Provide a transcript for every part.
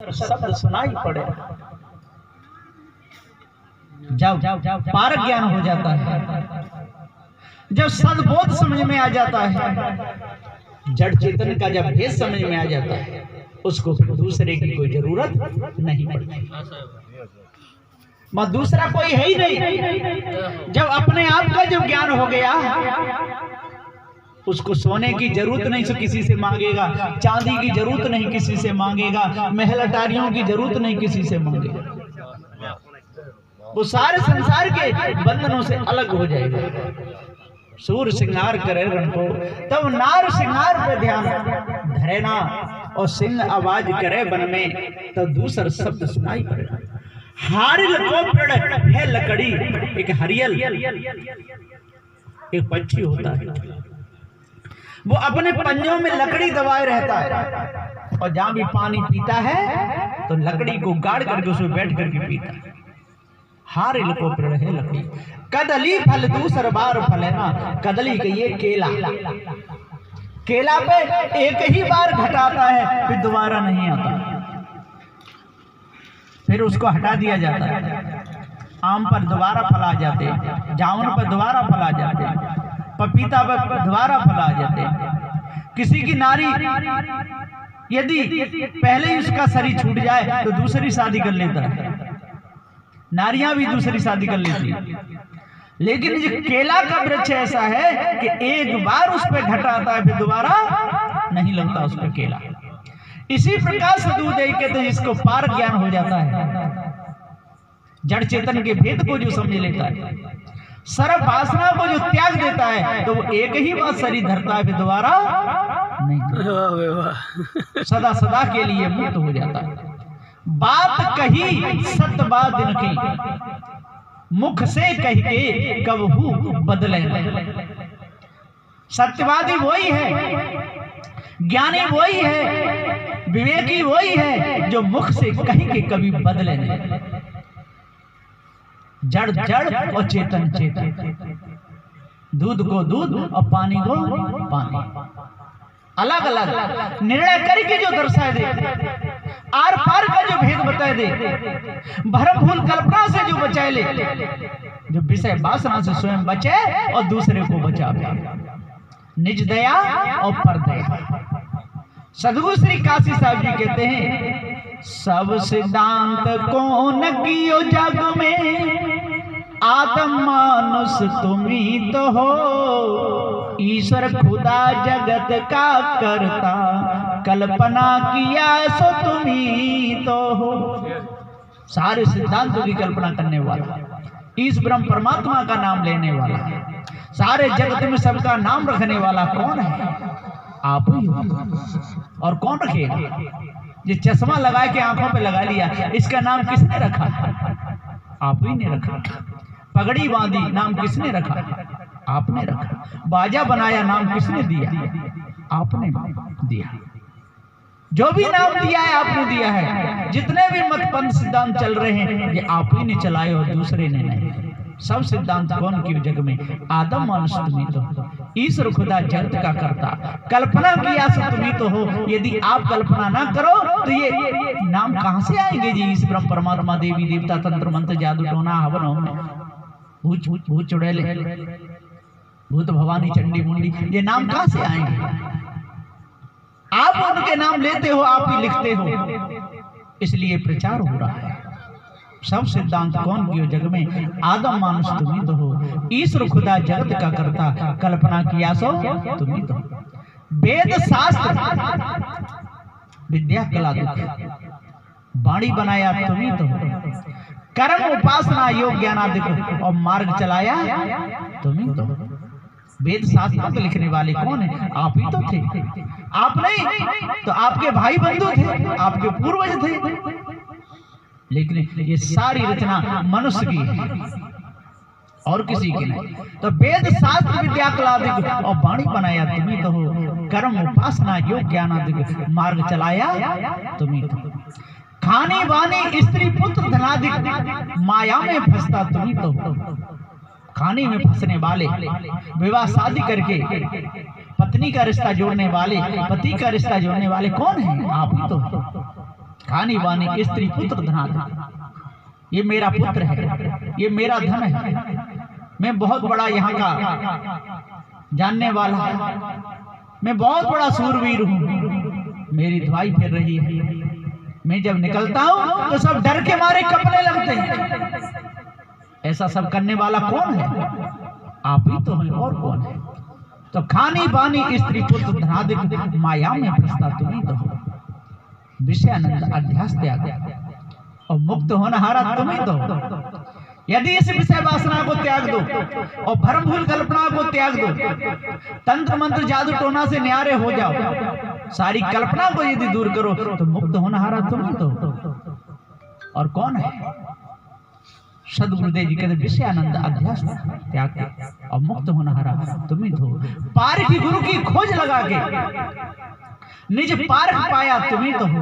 दूसरा शब्द सुनाई पड़े। जब पारक ज्ञान हो जाता है, जब सद्बोध समझ में आ जाता है, जड़ चेतन का जब भेद समझ में आ जाता है, उसको फिर दूसरे की कोई जरूरत नहीं पड़ती। दूसरा कोई है ही नहीं। जब अपने आप का जो ज्ञान हो गया, उसको सोने की जरूरत नहीं किसी से मांगेगा, चांदी की जरूरत नहीं किसी से मांगेगा, महल अटारियों की जरूरत नहीं किसी से मांगेगा। वो सारे संसार के बंधनों से अलग हो जाएगा। सूर श्रृंगार करे रण को, तब नार श्रृंगार पे ध्यान धरे ना, और सिंह आवाज करे वन में, तब दूसरा शब्द सुनाई पड़ेगा। हारिल को पेड़ है लकड़ी, एक हरियल एक पक्षी होता है, वो अपने पंजों में लकड़ी दबाए रहता है, और जहां भी पानी पीता है तो लकड़ी को गाड़ करके उसमें बैठ करके पीता है। हारिल को पेड़ है लकड़ी, कदली फल दूसर बार फले ना। कदली के ये केला, केला पे एक ही बार घटाता है, फिर दोबारा नहीं आता, फिर उसको हटा दिया जाता है। आम पर दोबारा फल आ जाते, जामुन पर दोबारा फल आ जाते, पपीता पर दोबारा फल आ जाते। किसी की नारी यदि पहले ही उसका शरीर छूट जाए तो दूसरी शादी कर लेता है, नारियां भी दूसरी शादी कर लेती है। लेकिन ये केला का वृक्ष ऐसा है कि एक बार उस पर घटाता है, फिर दोबारा नहीं लगता उस पर केला। इसी प्रकार से दूध कहते हैं, इसको पार ज्ञान हो जाता है। जड़ चेतन के भेद को जो समझ लेता है, सर्व वासना को जो त्याग देता है, तो वो एक ही बार शरीर धरता है, फिर दोबारा नहीं, सदा सदा के लिए मुक्त हो जाता है। बात कही सत्य बात दिन की, मुख से कह के कबहू बदले। सत्यवादी वही है, ज्ञानी वही है, विवेकी वही है, जो मुख से कह के कभी बदले नहीं। जड़ जड़ और चेतन चेतन, दूध को दूध और पानी को पानी, अलग अलग निर्णय करके जो दर्शा दे, आर पार का जो भेद बता दे, भरम भूल कल्पना से जो बचाए ले, जो विषय वासना से स्वयं बचे और दूसरे को बचावे, निज दया और पर दया। सदगुरु श्री काशी साहब जी कहते हैं, सब सिद्धांत कौन कियो जग में, आत्म मानुष तुम्ही तो हो, ईश्वर खुदा जगत का करता, कल्पना किया सो तुम्ही तो हो। सारे सिद्धांतों की कल्पना करने वाला, इस ब्रह्म परमात्मा का नाम लेने वाला, सारे जगत में सबका नाम रखने वाला कौन है? आप ही हो। और कौन रखेगा? ये चश्मा लगा के आंखों पे लगा लिया, इसका नाम किसने रखा? आप ही ने रखा। पगड़ी बांधी, नाम किसने रखा? आपने रखा। बाजा बनाया, नाम किसने दिया? आपने दिया। जो भी नाम दिया है आपने दिया है। जितने भी मत पंथ सिद्धांत चल रहे हैं ये आप ही ने चलाए और दूसरे ने नहीं। सब सिद्धांत कौन की जग में? आदम मानुष तुम्ही तो हो, ईश्वर खुदा जगत का करता, कल्पना किया सो तुम्ही तो हो। यदि आप कल्पना ना करो तो ये नाम कहां से आएंगे जी? इस ब्रह्म परमात्मा, देवी देवता, तंत्र मंत्र, जादू टोना, हवन होम, भूत चुड़ैले, भूत भवानी, चंडी मुंडी, ये नाम कहां से आएंगे? आप उनके नाम लेते हो, आप ही लिखते हो, इसलिए प्रचार हो रहा है। सब सिद्धांत कौन कियो जग में? आदम मानुष तुम्ही तो हो, ईश्वर खुदा जगत का करता, कल्पना किया सो तुम्ही तो हो। वेद शास्त्र विद्या कला दुख, वाणी बनाया तुम्ही तो हो, कर्म उपासना योग ज्ञानादि और मार्ग चलाया तुम्ही तो हो। वेद शास्त्रों को लिखने वाले कौन है? आप ही तो थे। आप नहीं तो आपके भाई बंधु थे, आपके पूर्वज थे। लेकिन ये सारी रचना मनुष्य की है और किसी की नहीं। तो वेद शास्त्र विद्या कला और वाणी बनाया तुम्ही तो हो, कर्म उपासना योग ज्ञानादि मार्ग चलाया तुम्ही तो हो। खानी वानी स्त्री पुत्र धनादि माया में फंसता तुम्ही तो हो। खाने में फंसने वाले, विवाह शादी करके पत्नी का रिश्ता जोड़ने वाले, पति का रिश्ता जोड़ने वाले कौन है? आप ही तो। खानी बानी स्त्री पुत्र धनाधन, ये मेरा पुत्र है, ये मेरा धन है, मैं बहुत बड़ा यहाँ का जानने वाला है, मैं बहुत बड़ा सूरवीर हूँ, मेरी धुआई फिर रही है, मैं जब निकलता हूँ तो सब डर के मारे कपने लगते हैं। ऐसा सब करने वाला कौन है? आप ही तो हैं, और कौन है? तो खानी बानी स्त्री पुत्र धनाधिक माया में फंसता तुम्ही तो हो, विषयानंद अध्यास त्याग और मुक्त होनहारा तुम्ही तो हो। यदि इस विषय वासना को त्याग दो और भ्रम भूल कल्पना को त्याग दो, तंत्र मंत्र जादू टोना से न्यारे हो जाओ, सारी कल्पना को यदि दूर करो तो मुक्त होनहारा तुम्ही तो हो, और कौन है? सदगुरुदेव जी कहते विषयानंद अध्यास त्याग और मुक्त होनहारा तुम्ही तो हो। पार की गुरु की खोज लगा के निज पार पाया तुम्ही तो हो।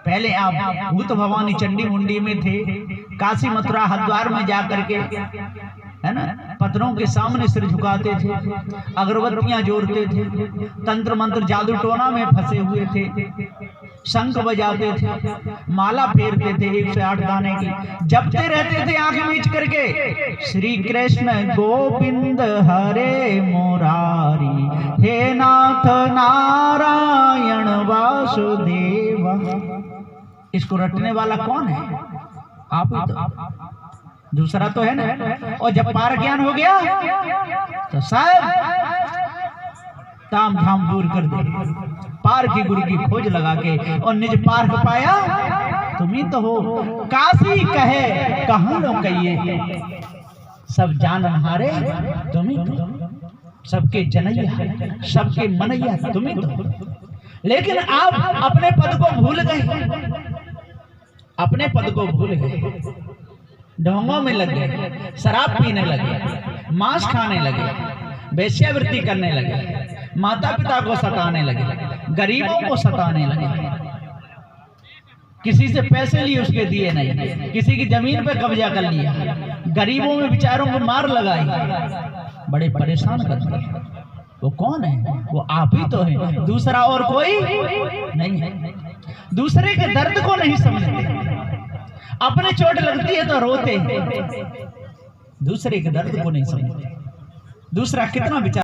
पहले आप भूत भवानी चंडी मुंडी में थे, काशी मथुरा हरिद्वार में जाकर के, है ना, पत्थरों के सामने सिर झुकाते थे, अगरबत्तियां जोड़ते थे, तंत्र मंत्र जादू टोना में फंसे हुए थे, शंख बजाते थे, माला फेरते थे 108 दाने की, जपते रहते थे आंखें मीच करके, श्री कृष्ण गोविंद हरे मुरारी, हे नाथ नारायण वासुदेवा। इसको रटने वाला कौन है? आप ही तो, दूसरा तो है ना। और जब पार ज्ञान हो गया तो सब ताम झाम दूर कर दे, पार की गुरु की खोज लगा के और निज पार पाया तुम्ही तो हो। काशी कहे कहां लो कहिए, सब जानहारे तुम्ही तो, सबके जनैया सबके मनैया तुम्ही तो। लेकिन आप अपने पद को भूल गए, अपने पद को भूल गए, ढोंगों में लग गए, शराब पीने लगे, मांस खाने लगे, वेश्यावृत्ति करने लगे, माता पिता को सताने लगे, गरीबों को सताने लगे, किसी से पैसे लिए उसके दिए नहीं, किसी की जमीन पे कब्जा कर लिया, गरीबों में बेचारों को मार लगाई, बड़े परेशान करते हैं। वो कौन है? वो आप ही तो है, दूसरा और कोई नहीं है। दूसरे के दर्द को नहीं समझते, अपने चोट लगती है तो रोते हैं, दूसरे के दर्द को नहीं समझते। दूसरा कितना बेचारा